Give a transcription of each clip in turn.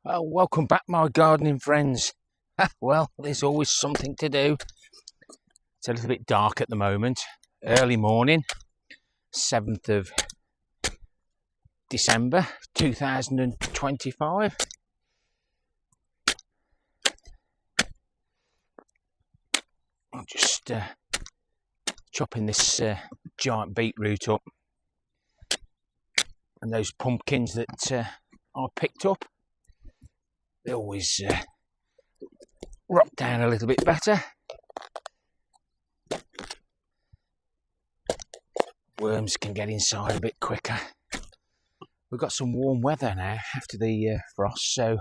Welcome back, my gardening friends. Well, there's always something to do. It's a little bit dark at the moment. Early morning, 7th of December 2025. I'm just chopping this giant beetroot up, and those pumpkins that I picked up. They always rot down a little bit better. Worms can get inside a bit quicker. We've got some warm weather now after the frost, so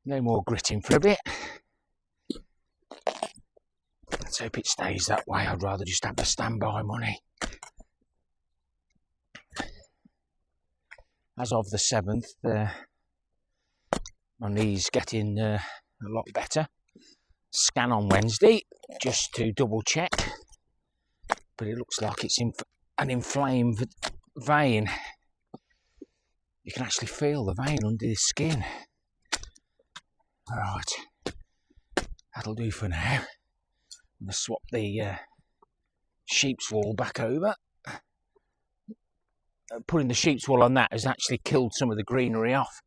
no more gritting for a bit. Let's hope it stays that way. I'd rather just have the standby money. As of the 7th, my knee's getting a lot better. Scan on Wednesday just to double check, but it looks like it's an inflamed vein. You can actually feel the vein under the skin. Right, that'll do for now. I'm going to swap the sheep's wool back over. Putting the sheep's wool on that has actually killed some of the greenery off,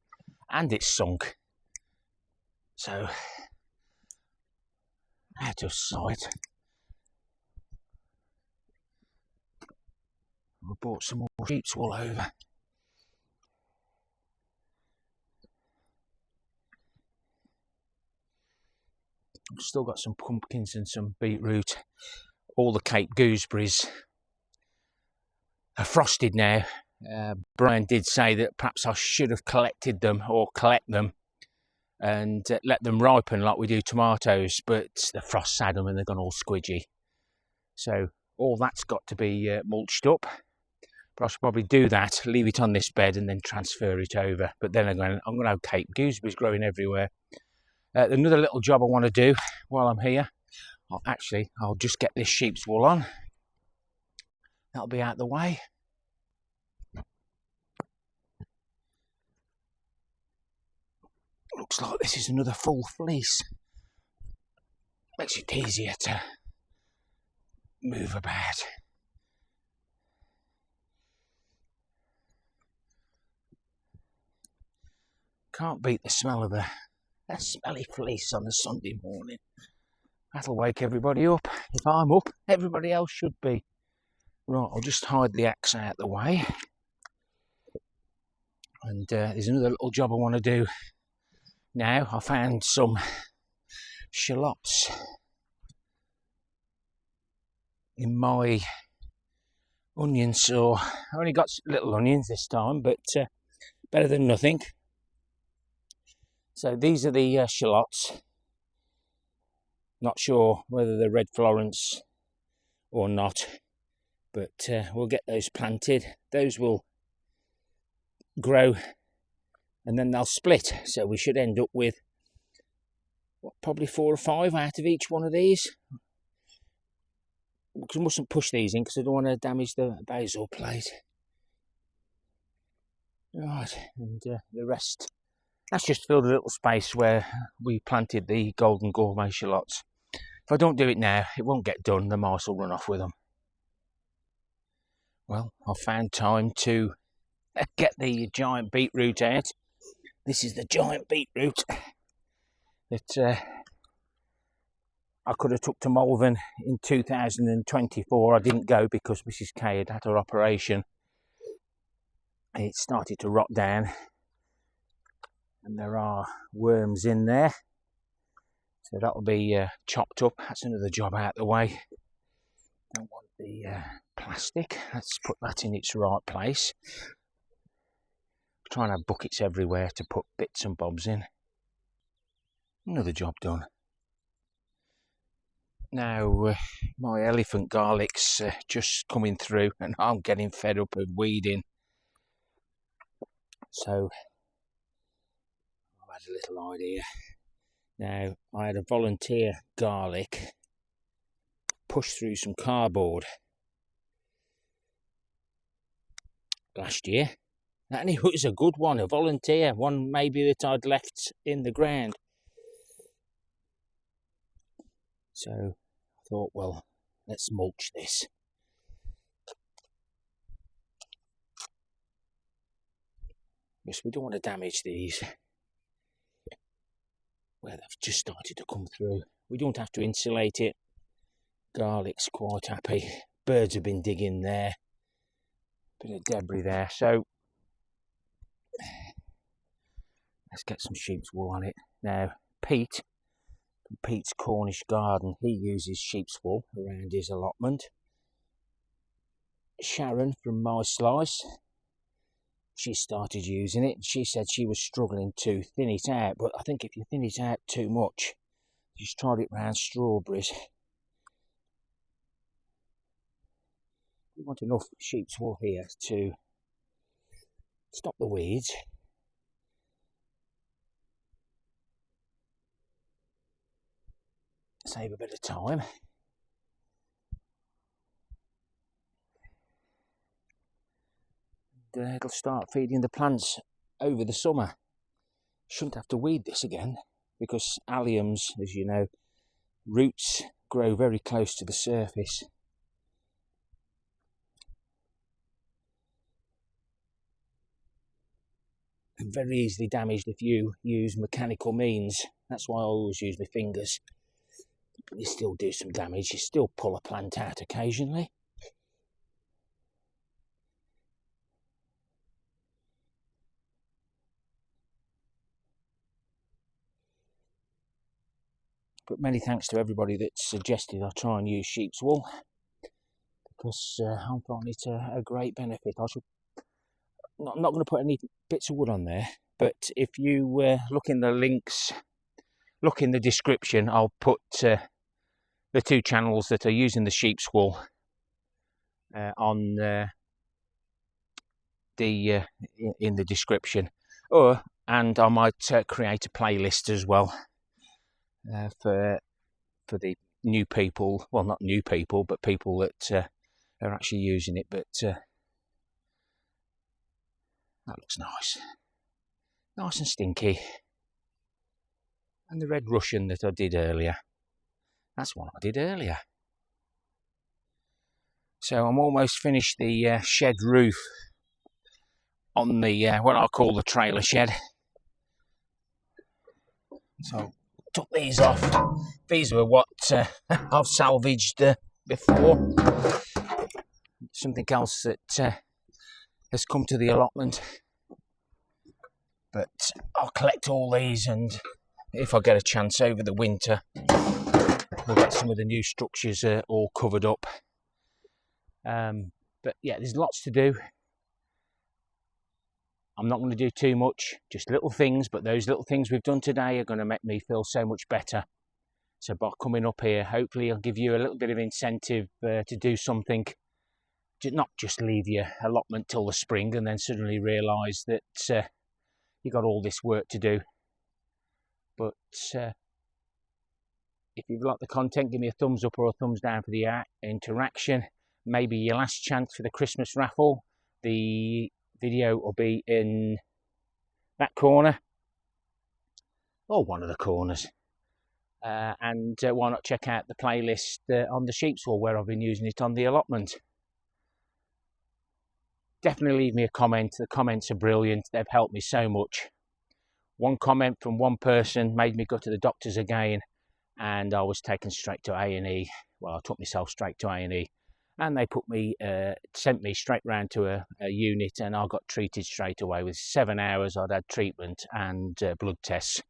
and it's sunk. So, out of sight. I brought some more sheep's wool over. I've still got some pumpkins and some beetroot. All the Cape gooseberries are frosted now. Brian did say that perhaps I should have collected them or collect them and let them ripen like we do tomatoes, but the frost had them and they've gone all squidgy. So all that's got to be mulched up. But I should probably do that, leave it on this bed and then transfer it over. But then again, I'm going to have Cape gooseberries growing everywhere. Another little job I want to do while I'm here, I'll just get this sheep's wool on. That'll be out the way. Looks like this is another full fleece. Makes it easier to move about. Can't beat the smell of a smelly fleece on a Sunday morning. That'll wake everybody up. If I'm up, everybody else should be. Right, I'll just hide the axe out the way. And there's another little job I want to do now. I found some shallots in my onion saw. I only got little onions this time, but better than nothing. So these are the shallots. Not sure whether they're red Florence or not, but we'll get those planted. Those will grow and then they'll split. So we should end up with probably 4 or 5 out of each one of these. Because we mustn't push these in because I don't want to damage the basil plate. Right, and the rest. That's just filled a little space where we planted the golden gourmet shallots. If I don't do it now, it won't get done. The mice will run off with them. Well, I found time to get the giant beetroot out. This is the giant beetroot that I could have took to Malvern in 2024. I didn't go because Mrs. K had had her operation. It started to rot down. And there are worms in there, so that'll be chopped up. That's another job out the way. Don't want the plastic. Let's put that in its right place. Try and have buckets everywhere to put bits and bobs in. Another job done. Now my elephant garlic's just coming through and I'm getting fed up with weeding. So a little idea. Now, I had a volunteer garlic push through some cardboard last year, And it was a good one, a volunteer, one maybe that I'd left in the ground. So I thought, well, let's mulch this. Yes, we don't want to damage these where they've just started to come through. We don't have to insulate it. Garlic's quite happy. Birds have been digging there. Bit of debris there. So let's get some sheep's wool on it. Now, Pete, from Pete's Cornish Garden, he uses sheep's wool around his allotment. Sharon from My Slice, she started using it. She said she was struggling to thin it out, but I think if you thin it out too much, she's tried it round strawberries. We want enough sheep's wool here to stop the weeds. Save a bit of time. It'll start feeding the plants over the summer. Shouldn't have to weed this again, because alliums, as you know, roots grow very close to the surface. And very easily damaged if you use mechanical means. That's why I always use my fingers. But you still do some damage. You still pull a plant out occasionally. But many thanks to everybody that suggested I try and use sheep's wool, because I'm finding it a great benefit. I'm not going to put any bits of wood on there, but if you look in the links, look in the description, I'll put the two channels that are using the sheep's wool on in the description. And I might create a playlist as well for the new people. Well, not new people, but people that are actually using it. But that looks nice. Nice and stinky. And the red Russian that I did earlier. That's one I did earlier. So I'm almost finished the shed roof on the what I call the trailer shed. So took these off. These were what I've salvaged before. Something else that has come to the allotment. But I'll collect all these, and if I get a chance over the winter, we'll get some of the new structures all covered up. But yeah, there's lots to do. I'm not going to do too much, just little things, but those little things we've done today are going to make me feel so much better. So by coming up here, hopefully I'll give you a little bit of incentive to do something. Not just leave your allotment till the spring and then suddenly realise that you've got all this work to do. But if you've liked the content, give me a thumbs up or a thumbs down for the interaction. Maybe your last chance for the Christmas raffle. The video will be in that corner, or one of the corners. And why not check out the playlist on the sheep's wool, where I've been using it on the allotment. Definitely leave me a comment. The comments are brilliant. They've helped me so much. One comment from one person made me go to the doctors again, and I was taken straight to A&E. Well, I took myself straight to A&E, and they sent me straight round to a unit, and I got treated straight away. With 7 hours I'd had treatment and blood tests.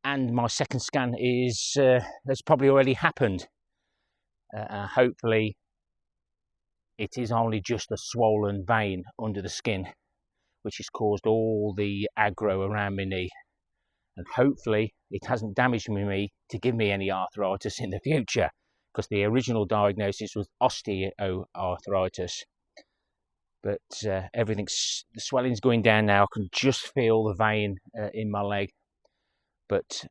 And my second scan has probably already happened. Hopefully it is only just a swollen vein under the skin, which has caused all the aggro around my knee. And hopefully it hasn't damaged my knee to give me any arthritis in the future, because the original diagnosis was osteoarthritis. But the swelling's going down now. I can just feel the vein in my leg. But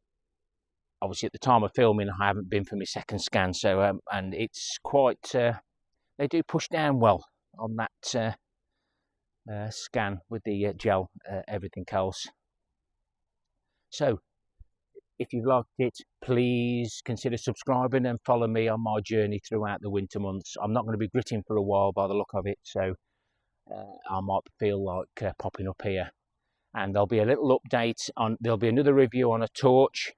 obviously at the time of filming, I haven't been for my second scan. So and it's quite, they do push down well on that scan with the gel, everything else. So if you've liked it, please consider subscribing and follow me on my journey throughout the winter months. I'm not going to be gritting for a while by the look of it, so I might feel like popping up here. And there'll be a little update on, there'll be another review on a torch.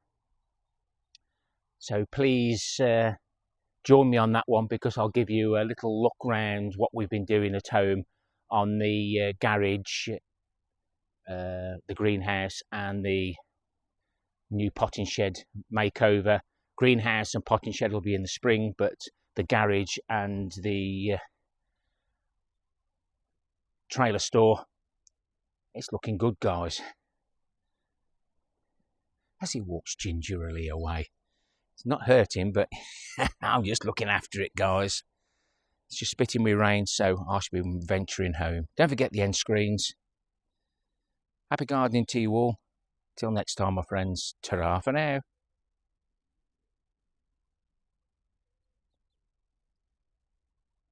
So please join me on that one, because I'll give you a little look round what we've been doing at home on the garage, the greenhouse and the new potting shed makeover. Greenhouse and potting shed will be in the spring, but the garage and the trailer store, it's looking good, guys. As he walks gingerly away. It's not hurting, but I'm just looking after it, guys. It's just spitting me rain, so I should be venturing home. Don't forget the end screens. Happy gardening to you all. Till next time, my friends. Ta-ra for now.